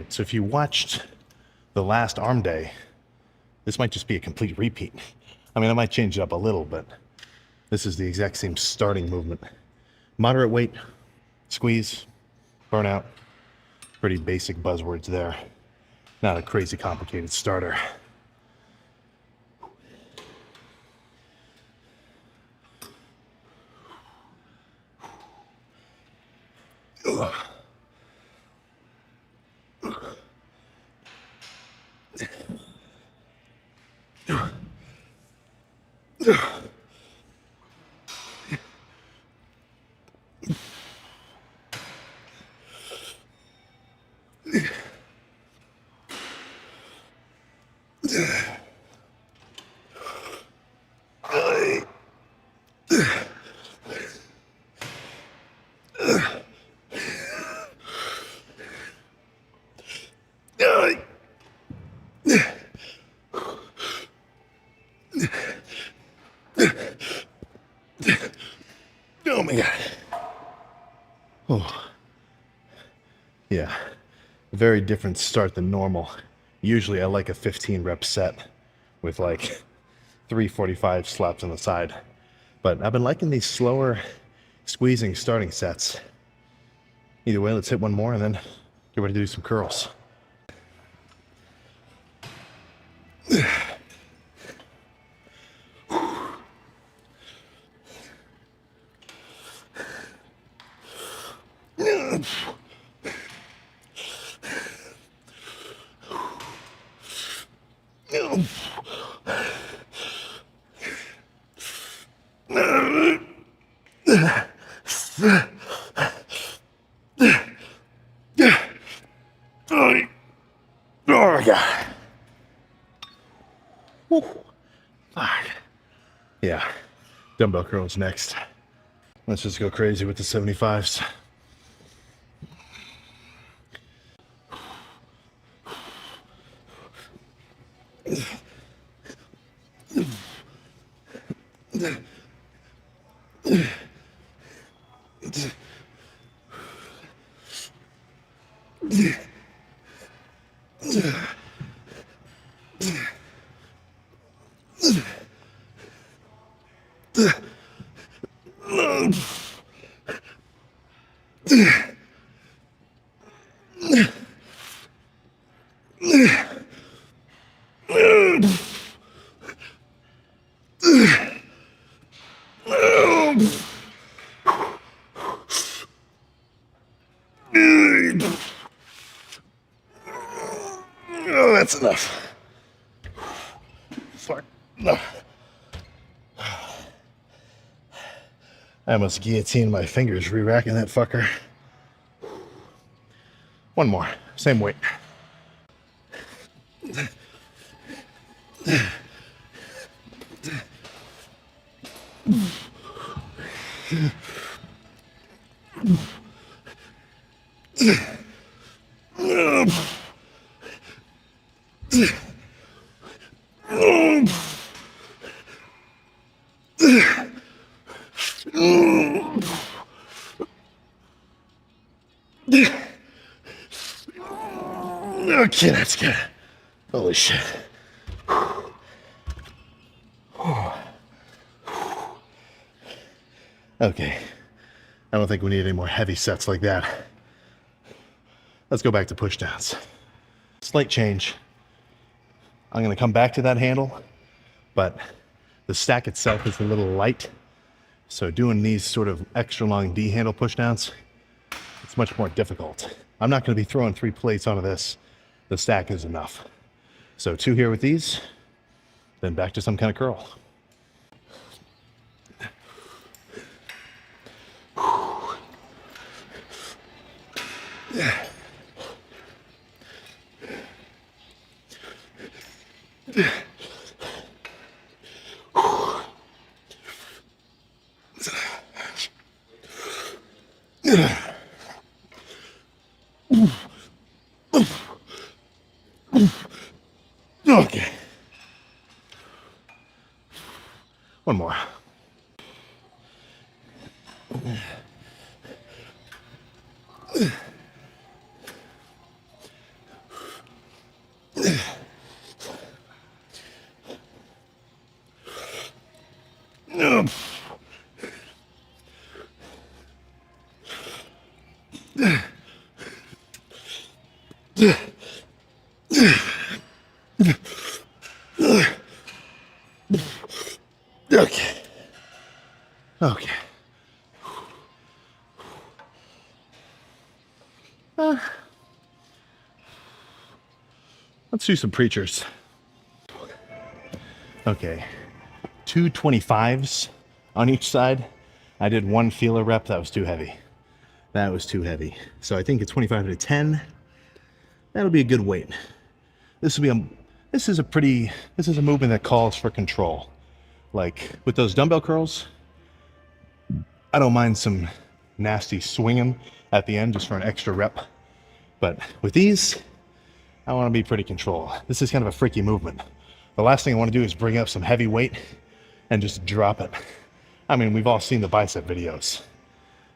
right? So if you watched the last arm day, this might just be a complete repeat. I mean, I might change it up a little, but this is the exact same starting movement. Moderate weight, squeeze, burnout. Pretty basic buzzwords there. Not a crazy complicated starter. Ugh. Oh my God. Oh. Yeah. A very different start than normal. Usually I like a 15 rep set with like 345 slaps on the side. But I've been liking these slower squeezing starting sets. Either way, let's hit one more and then get ready to do some curls. Oh my God. Woo. Fuck. Yeah, dumbbell curls next. Let's just go crazy with the 75s. Oh, that's enough. Fuck. No. I almost guillotined my fingers re-racking that fucker. One more, same weight. Okay, that's good. Holy shit. Okay, I don't think we need any more heavy sets like that. Let's go back to push downs. Slight change. I'm gonna come back to that handle, but the stack itself is a little light. So doing these sort of extra long D handle push downs, it's much more difficult. I'm not gonna be throwing 3 plates onto this. The stack is enough. So 2 here with these, then back to some kind of curl. Okay. One more. Okay. Okay. Let's do some preachers. Okay. 225s on each side. I did one feeler rep. That was too heavy. That was too heavy. So I think a 25 to 10, that'll be a good weight. This is a movement that calls for control. Like with those dumbbell curls, I don't mind some nasty swinging at the end just for an extra rep. But with these, I want to be pretty controlled. This is kind of a freaky movement. The last thing I want to do is bring up some heavy weight and just drop it. I mean, we've all seen the bicep videos.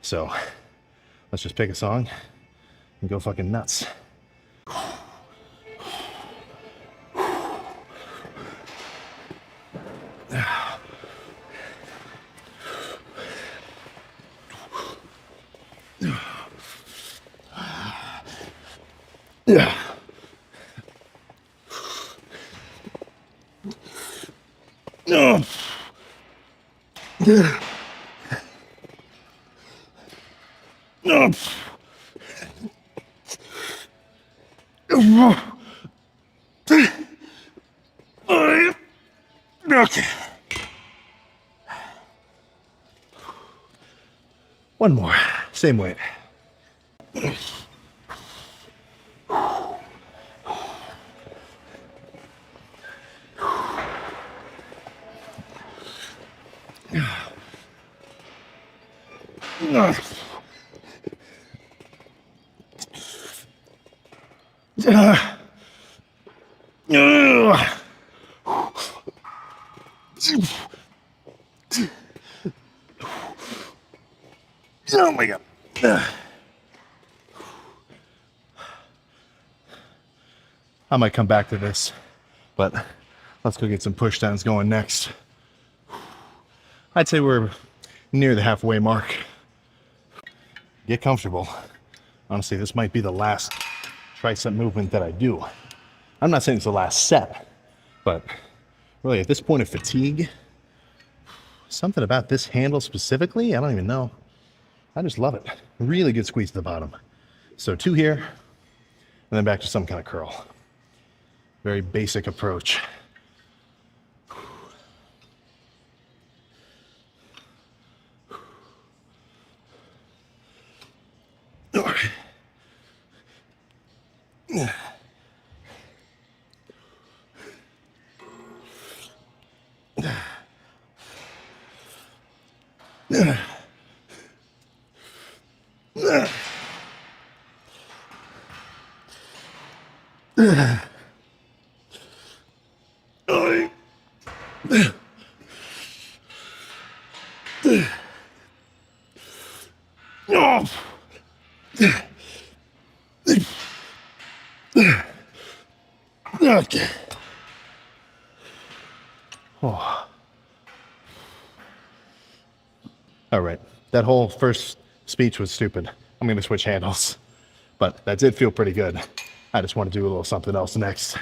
So let's just pick a song and go fucking nuts. Yeah. No. No. Okay. One more. Same weight. Oh my God. I might come back to this, but let's go get some push downs going next. I'd say we're near the halfway mark. Get comfortable. Honestly, this might be the last tricep movement that I do. I'm not saying it's the last set, but really at this point of fatigue, something about this handle specifically, I don't even know. I just love it. Really good squeeze to the bottom. So 2 here, and then back to some kind of curl. Very basic approach. All right. Okay. Oh. All right. That whole first speech was stupid. I'm going to switch handles. But that did feel pretty good. I just want to do a little something else next.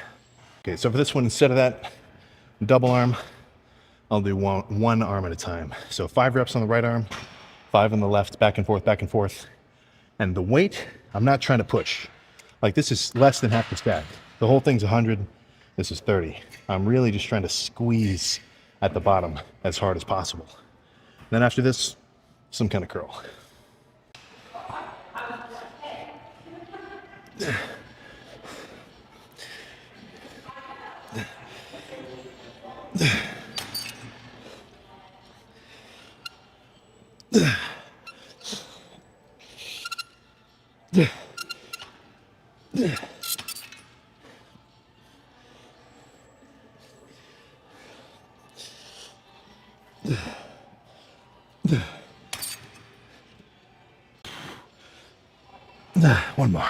Okay, so for this one, instead of that double arm, I'll do one arm at a time. So 5 reps on the right arm, 5 on the left, back and forth, back and forth. And the weight, I'm not trying to push. Like this is less than half the stack. The whole thing's 100, this is 30. I'm really just trying to squeeze at the bottom as hard as possible. Then after this, some kind of curl. One more.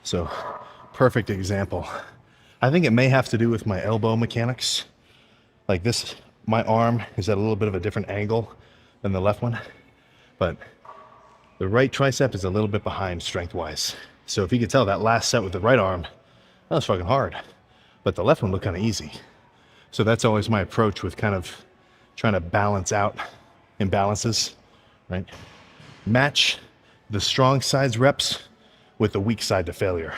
So, perfect example. I think it may have to do with my elbow mechanics. Like this, my arm is at a little bit of a different angle than the left one, but the right tricep is a little bit behind strength-wise. So if you could tell, that last set with the right arm, that was fucking hard, but the left one looked kind of easy. So that's always my approach with kind of trying to balance out imbalances, right? Match the strong sides reps with the weak side to failure.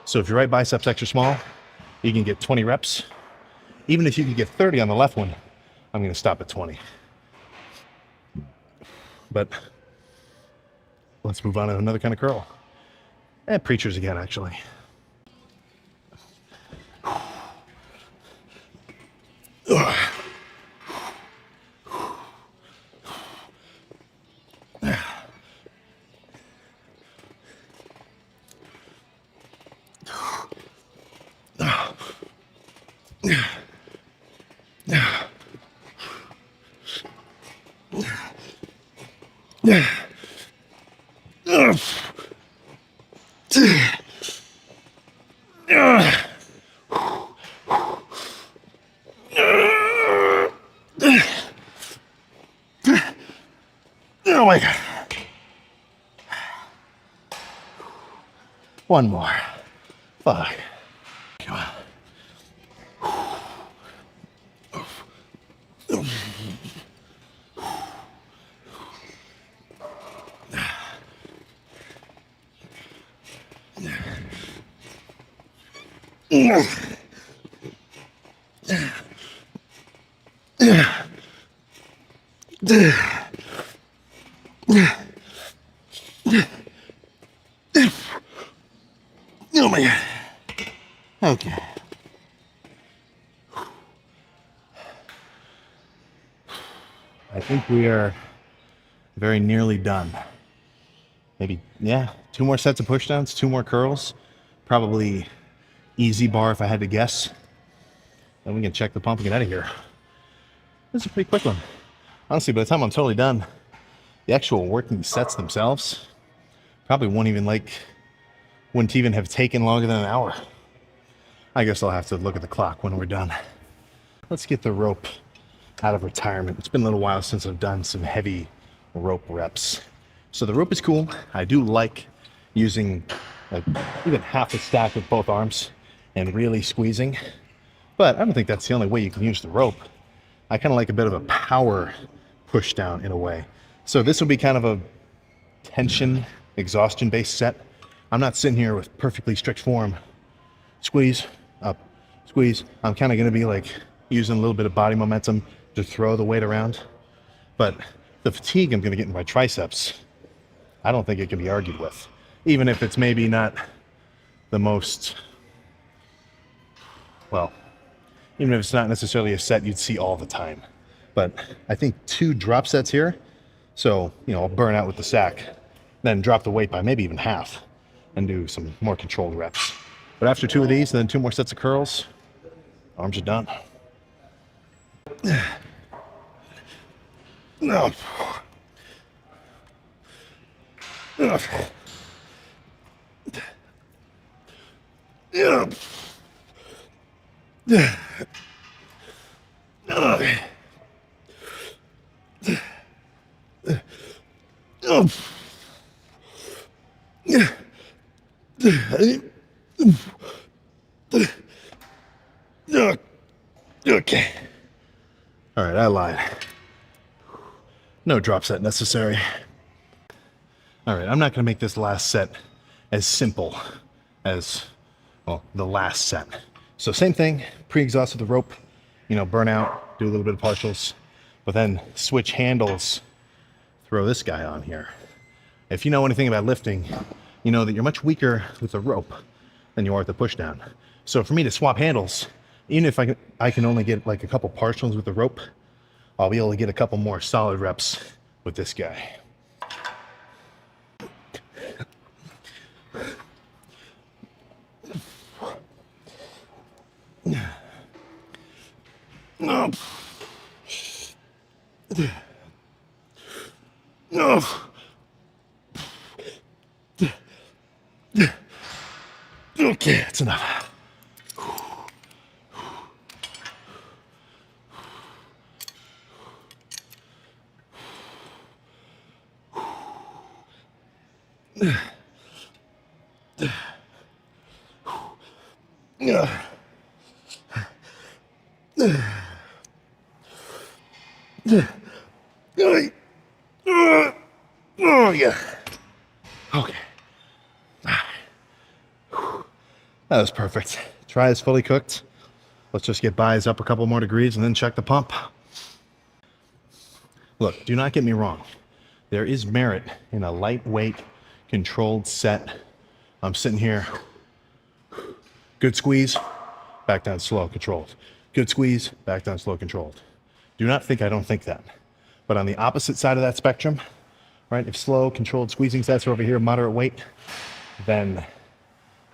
So if your right bicep's extra small, you can get 20 reps. Even if you can get 30 on the left one, I'm going to stop at 20. But let's move on to another kind of curl. And preachers again, actually. Oh my God. One more. Fuck. Come on. Oh my God. Okay. I think we are very nearly done. Maybe, yeah, 2 more sets of push downs, 2 more curls, probably easy bar if I had to guess. Then we can check the pump and get out of here. This is a pretty quick one. Honestly, by the time I'm totally done, the actual working sets themselves probably wouldn't even have taken longer than an hour. I guess I'll have to look at the clock when we're done. Let's get the rope out of retirement. It's been a little while since I've done some heavy rope reps. So the rope is cool. I do like using like even half a stack with both arms and really squeezing, but I don't think that's the only way you can use the rope. I kind of like a bit of a power push down in a way. So this will be kind of a tension, exhaustion based set. I'm not sitting here with perfectly strict form. Squeeze, up, squeeze. I'm kind of going to be like using a little bit of body momentum to throw the weight around. But the fatigue I'm going to get in my triceps, I don't think it can be argued with. Even if it's maybe not the most, well, even if it's not necessarily a set you'd see all the time. But I think 2 drop sets here. So, I'll burn out with the sack, then drop the weight by maybe even half and do some more controlled reps. But after 2 of these, then 2 more sets of curls, arms are done. No. Okay. All right, I lied. No drop set necessary. All right, I'm not going to make this last set as simple as, well, the last set. So same thing, pre-exhaust with the rope, burn out, do a little bit of partials, but then switch handles, throw this guy on here. If you know anything about lifting, you know that you're much weaker with the rope than you are with the push down. So for me to swap handles, even if I can only get like a couple partials with the rope, I'll be able to get a couple more solid reps with this guy. No. No. Okay, that's enough. Oh, yeah. Okay. That was perfect. Try is fully cooked. Let's just get buys up a couple more degrees and then check the pump. Look, do not get me wrong. There is merit in a lightweight, controlled set. I'm sitting here. Good squeeze, back down slow, controlled. Good squeeze, back down slow, controlled. Do not think I don't think that. But on the opposite side of that spectrum, right, if slow, controlled squeezing sets are over here, moderate weight, then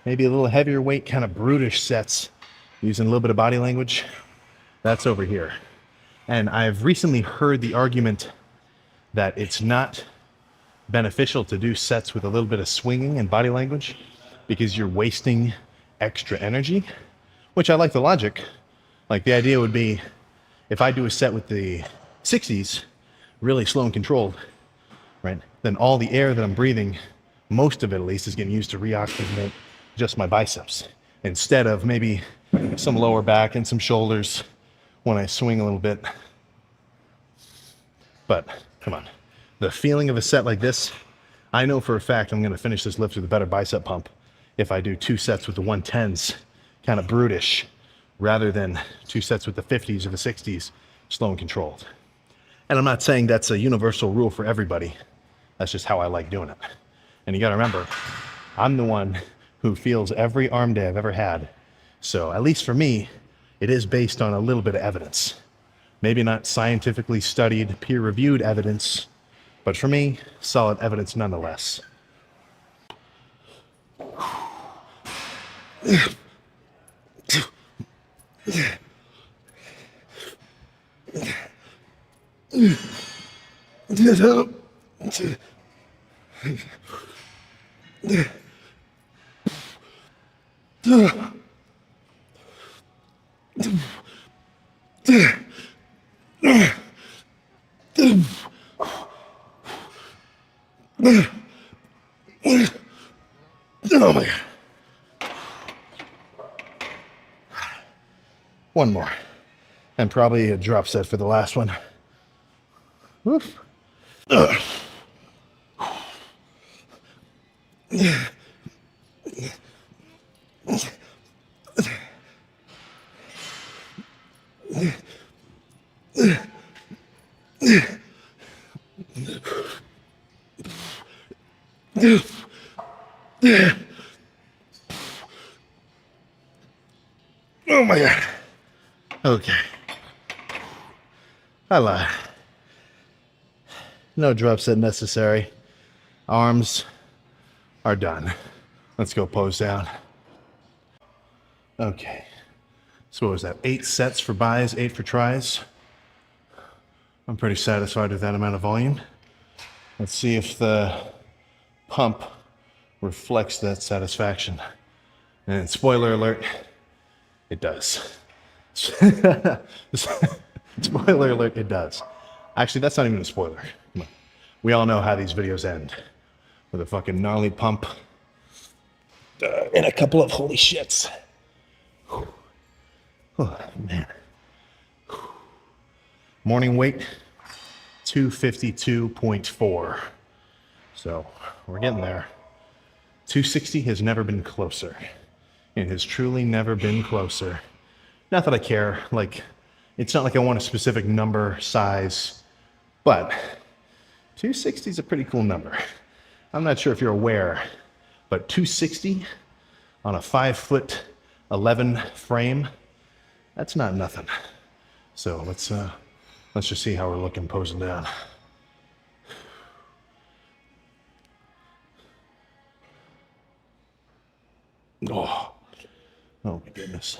maybe a little heavier weight, kind of brutish sets, using a little bit of body language, that's over here. And I've recently heard the argument that it's not beneficial to do sets with a little bit of swinging and body language because you're wasting extra energy, which I like the logic. Like the idea would be, if I do a set with the 60s, really slow and controlled, right, then all the air that I'm breathing, most of it at least, is getting used to reoxygenate just my biceps, instead of maybe some lower back and some shoulders when I swing a little bit. But come on, the feeling of a set like this, I know for a fact I'm going to finish this lift with a better bicep pump if I do 2 sets with the 110s, kind of brutish, rather than 2 sets with the 50s or the 60s, slow and controlled. And I'm not saying that's a universal rule for everybody. That's just how I like doing it. And you got to remember, I'm the one who feels every arm day I've ever had. So at least for me, it is based on a little bit of evidence. Maybe not scientifically studied, peer-reviewed evidence, but for me, solid evidence nonetheless. Oh my God. One more. And probably a drop set for the last one. Oof. Oh my God. Okay. I lied. No drop set necessary. Arms are done. Let's go pose down. Okay. So what was that? 8 sets for buys, 8 for tries. I'm pretty satisfied with that amount of volume. Let's see if the pump reflects that satisfaction. And spoiler alert, it does. Spoiler alert, it does. Actually, that's not even a spoiler. Come on. We all know how these videos end. With a fucking gnarly pump. And a couple of holy shits. Oh, man. Morning weight, 252.4. So we're getting there. 260 has never been closer. It has truly never been closer. Not that I care, like, it's not like I want a specific number, size, but 260 is a pretty cool number. I'm not sure if you're aware, but 260 on a 5'11" frame, that's not nothing. So let's just see how we're looking posing down. Oh my goodness.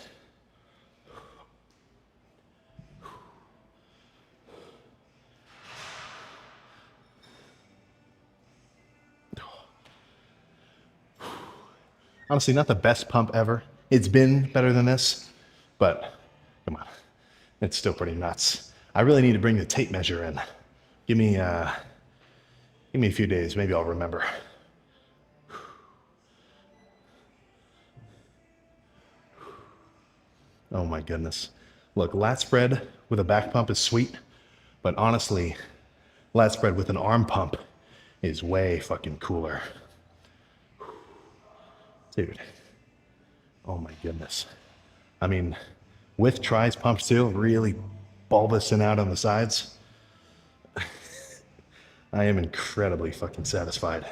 Honestly, not the best pump ever. It's been better than this, but come on, it's still pretty nuts. I really need to bring the tape measure in. Give me a few days, maybe I'll remember. Oh my goodness. Look, lat spread with a back pump is sweet, but honestly, lat spread with an arm pump is way fucking cooler. Dude, oh my goodness. I mean, with tries pumped too, really bulbous and out on the sides, I am incredibly fucking satisfied,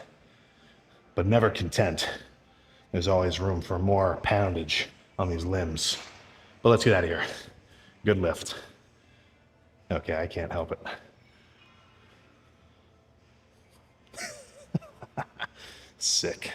but never content. There's always room for more poundage on these limbs. But let's get out of here. Good lift. Okay, I can't help it. Sick.